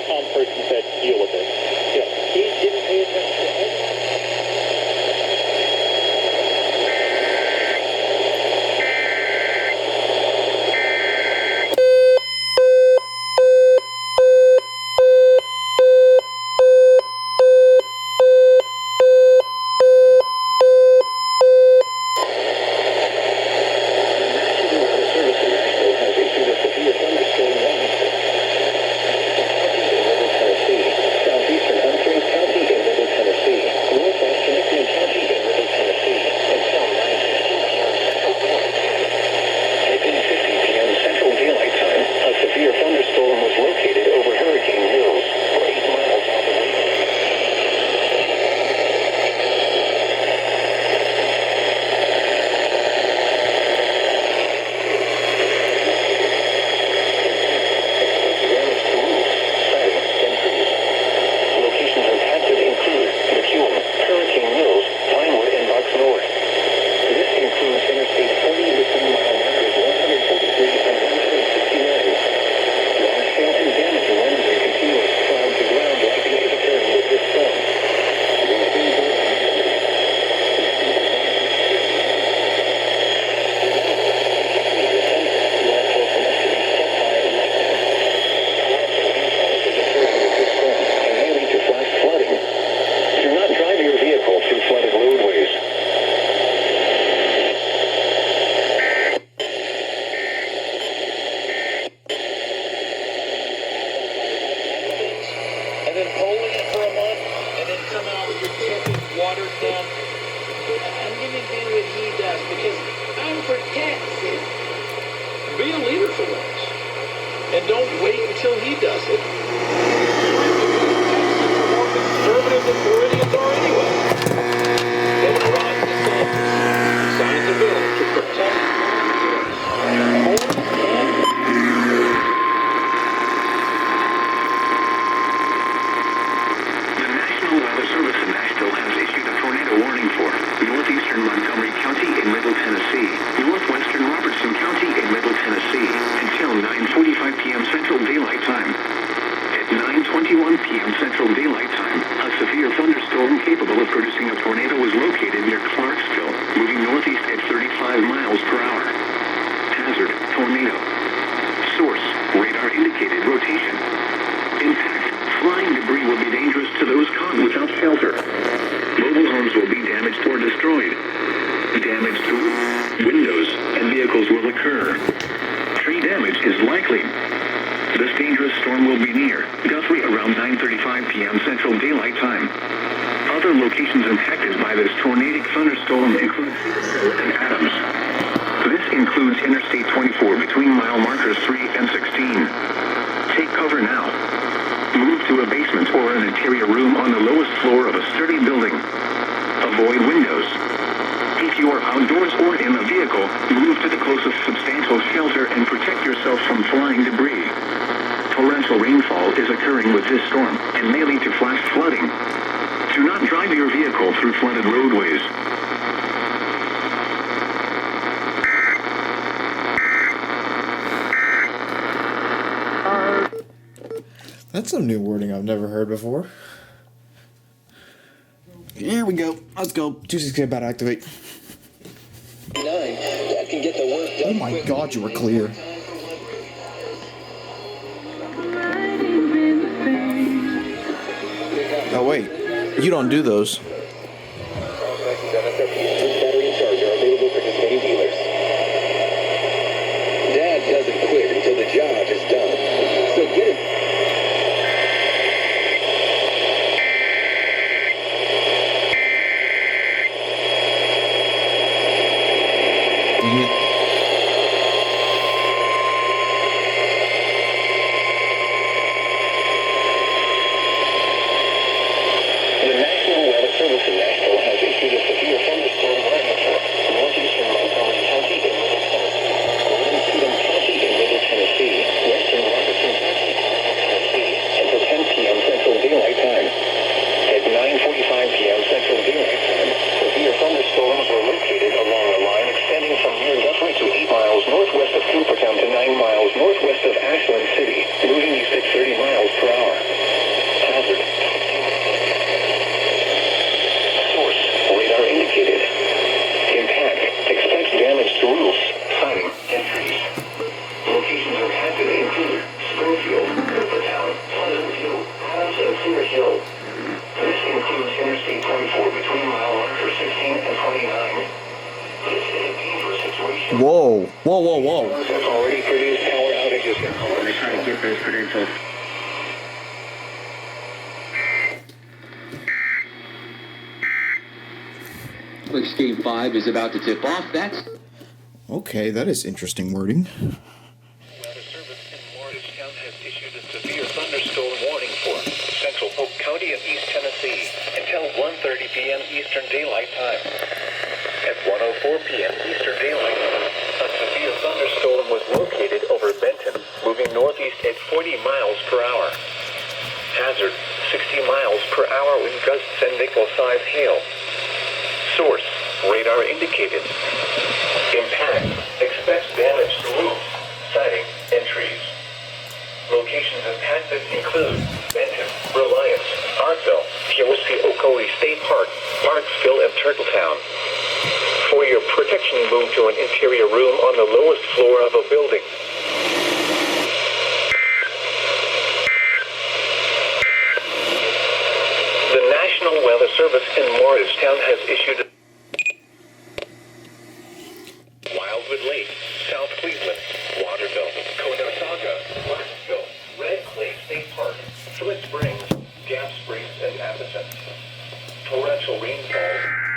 calm person said, deal with it. Yeah, he didn't pay attention to anything. Be a leader for once. And don't wait until he does it. More conservative than Floridians are anyway. Governor Ryan DeSantis signed the bill to protect The National Weather Service in Nashville has issued a tornado warning for northeastern Montgomery County in Middle Tennessee, northwestern Robertson County in Middle Tennessee, until 9:45 p.m. Central Daylight Time. At 9:21 p.m. Central Daylight Time, a severe thunderstorm capable of producing a tornado was located near Clarksville, moving northeast at 35 miles per hour. Hazard, tornado. Source, radar indicated rotation. Impact, flying debris will be dangerous to those caught without shelter. Mobile homes will be damaged or destroyed. Damage to windows and vehicles will occur. Tree damage is likely. This dangerous storm will be near Guthrie around 9:35 p.m. Central Daylight Time. Other locations impacted by this tornadic thunderstorm include Cedar and Adams. This includes Interstate 24 between mile markers 3 and 16. Take cover now. Move to a basement or an interior room on the lowest floor of a sturdy building. Avoid windows. If you are outdoors or in a vehicle, move to the closest substantial shelter and protect yourself from flying debris. Torrential rainfall is occurring with this storm and may lead to flash flooding. Do not drive your vehicle through flooded roadways. That's some new wording I've never heard before. Here we go. Let's go. 268 about to activate. That can get the work done. Oh my god, you were clear. Oh wait, you don't do those. Battery charger available for participating dealers. Dad doesn't quit until the job is done. So get it. Northwest of Ashland City, moving east at 30 miles per hour. Whoa. Whoa, whoa, whoa. Already produced power outages. We're trying to get those credentials. Netflix Game 5 is about to tip off. That's Okay, that is interesting wording. Weather Service in Morristown has issued a severe thunderstorm warning for central Polk County of East Tennessee until 1:30 p.m. Eastern Daylight Time. At 1:04 p.m. Eastern Daylight Time, a severe thunderstorm was located over Benton, moving northeast at 40 miles per hour. Hazard, 60 miles per hour with gusts and nickel-sized hail. Source, radar indicated. Impact, expects damage to roofs, siding, and trees. Locations impacted include Benton, Reliance, Arkville, Kenosha, Ocoee State Park, Parksville, and Turtletown. For your protection, move to an interior room on the lowest floor of a building. The National Weather Service in Morristown has issued Wildwood Lake, South Cleveland, Waterville, Conestoga, Clarksville, Red Clay State Park, Flint Springs, Gap Springs, and Appleton. Torrential rainfall.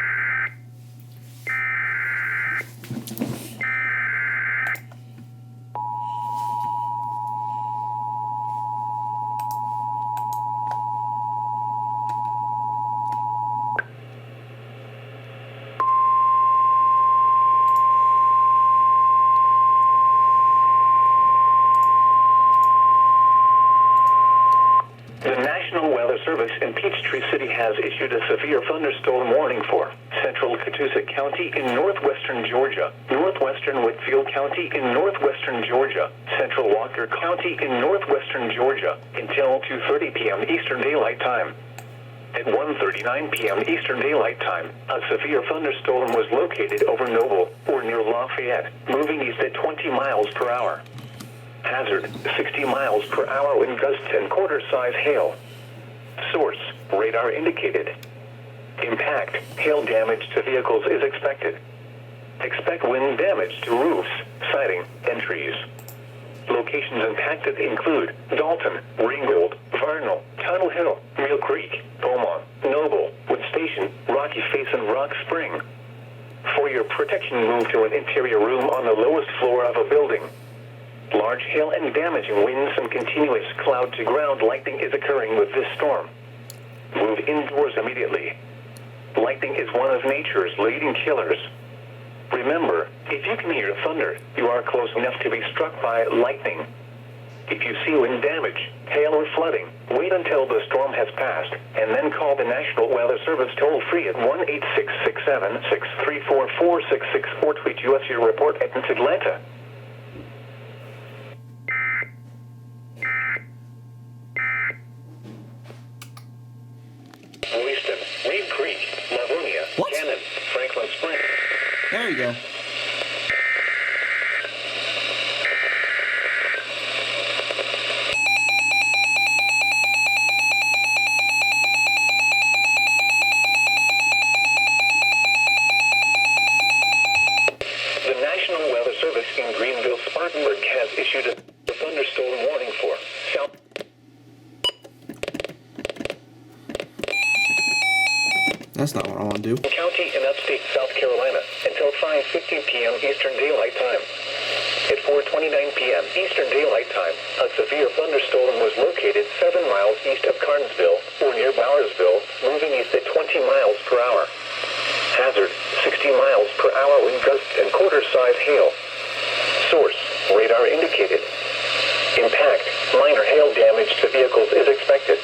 The National Weather Service in Peachtree City has issued a severe thunderstorm warning for central Catoosa County in northwestern Georgia, northwestern Whitfield County in northwestern Georgia, central Walker County in northwestern Georgia until 2:30 p.m. Eastern Daylight Time. At 1:39 p.m. Eastern Daylight Time, a severe thunderstorm was located over Noble or near Lafayette, moving east at 20 miles per hour. Hazard, 60 miles per hour wind gusts and quarter-size hail. Source, radar indicated. Impact, hail damage to vehicles is expected. Expect wind damage to roofs, siding, and trees. Locations impacted include Dalton, Ringgold, Vernal, Tunnel Hill, Mill Creek, Beaumont, Noble, Wood Station, Rocky Face, and Rock Spring. For your protection, move to an interior room on the lowest floor of a building. Large hail and damaging winds and continuous cloud-to-ground lightning is occurring with this storm. Move indoors immediately. Lightning is one of nature's leading killers. Remember, if you can hear thunder, you are close enough to be struck by lightning. If you see wind damage, hail, or flooding, wait until the storm has passed, and then call the National Weather Service toll-free at 1-866-763-4466 or tweet us your report at Atlanta. Lewiston, Reed Creek, Livonia, What? Cannon, Franklin Springs. There you go. The National Weather Service in Greenville, Spartanburg has issued a thunderstorm warning for South That's not what I want to do. County in upstate South Carolina until 5:50 p.m. Eastern Daylight Time. At 4:29 p.m. Eastern Daylight Time, a severe thunderstorm was located 7 miles east of Carnesville or near Bowersville, moving east at 20 miles per hour. Hazard, 60 miles per hour wind gusts and quarter-size hail. Source, radar indicated. Impact, minor hail damage to vehicles is expected.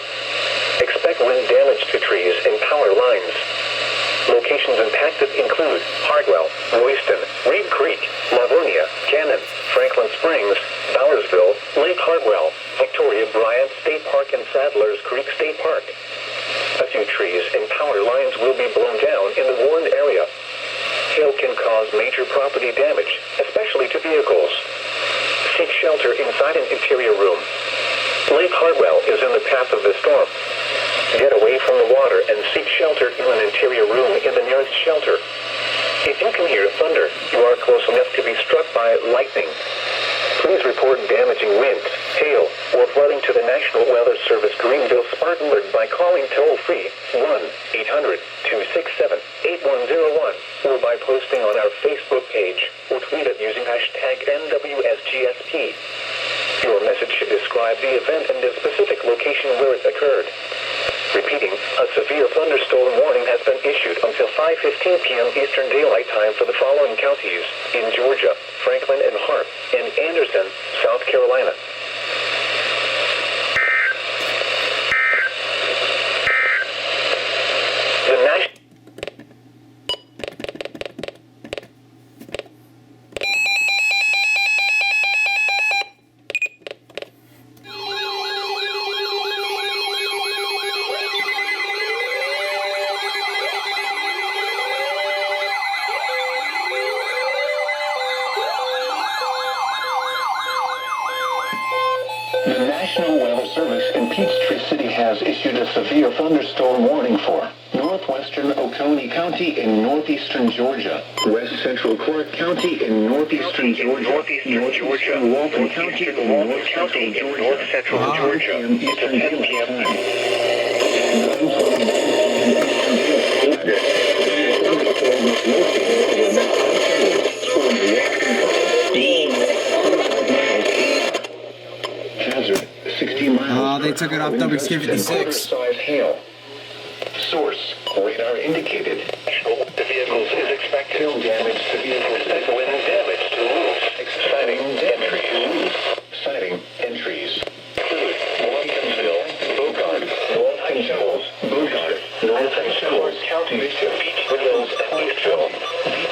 Expect wind damage to trees and power lines. Locations impacted include Hardwell, Royston, Reed Creek, Livonia, Cannon, Franklin Springs, Bowersville, Lake Hardwell, Victoria Bryant State Park, and Sadler's Creek State Park. A few trees and power lines will be blown down in the warned area. Hail can cause major property damage, especially to vehicles. Seek shelter inside an interior room. Lake Hardwell is in the path of the storm. Get away from the water and seek shelter in an interior room in the nearest shelter. If you can hear thunder, you are close enough to be struck by lightning. Please report damaging wind, hail, or flooding to the National Weather Service Greenville Smart Alert by calling toll-free 1-800-267-8101 or by posting on our Facebook page or tweet it using hashtag NWSGSP. Your message should describe the event and the specific location where it occurred. Repeating, a severe thunderstorm warning has been issued until 5:15 p.m. Eastern Daylight Time for the following counties in Georgia, Franklin and Hart, and Anderson, South Carolina. The national The National Weather Service in Peachtree City has issued a severe thunderstorm warning for northwestern Oconee County in northeastern Georgia, west central Clark County in northeastern Georgia, northeastern Walton County in north central Georgia, until 10 p.m. Hazard, 60 miles. Oh, they took it off WSK56. Hail. Source, radar indicated. The vehicles is expected. Hail damage to vehicles. Wind damage to roofs. Sighting entries. Sighting entries. Watkinsville, Bogart, North Hills, North Hills, County Bishop, Woodlands, and Eastville.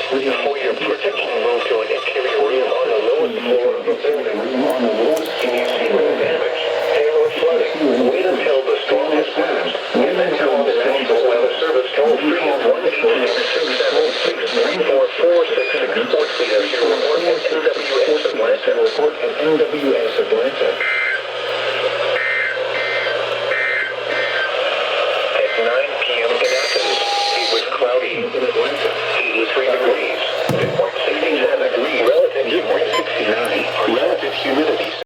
For your protection, move to an interior room on the lowest floor of the building. Can you see no damage? Hail or flooding? Wait until the storm has passed. Wait until the National Weather Service toll-free 1-866-764-4664 as your report at NWS Atlanta. Report at NWS Atlanta. At 9 p.m. in Athens, it was cloudy. In Atlanta, 83 degrees. 67 degrees. Relative humidity 69. Relative humidity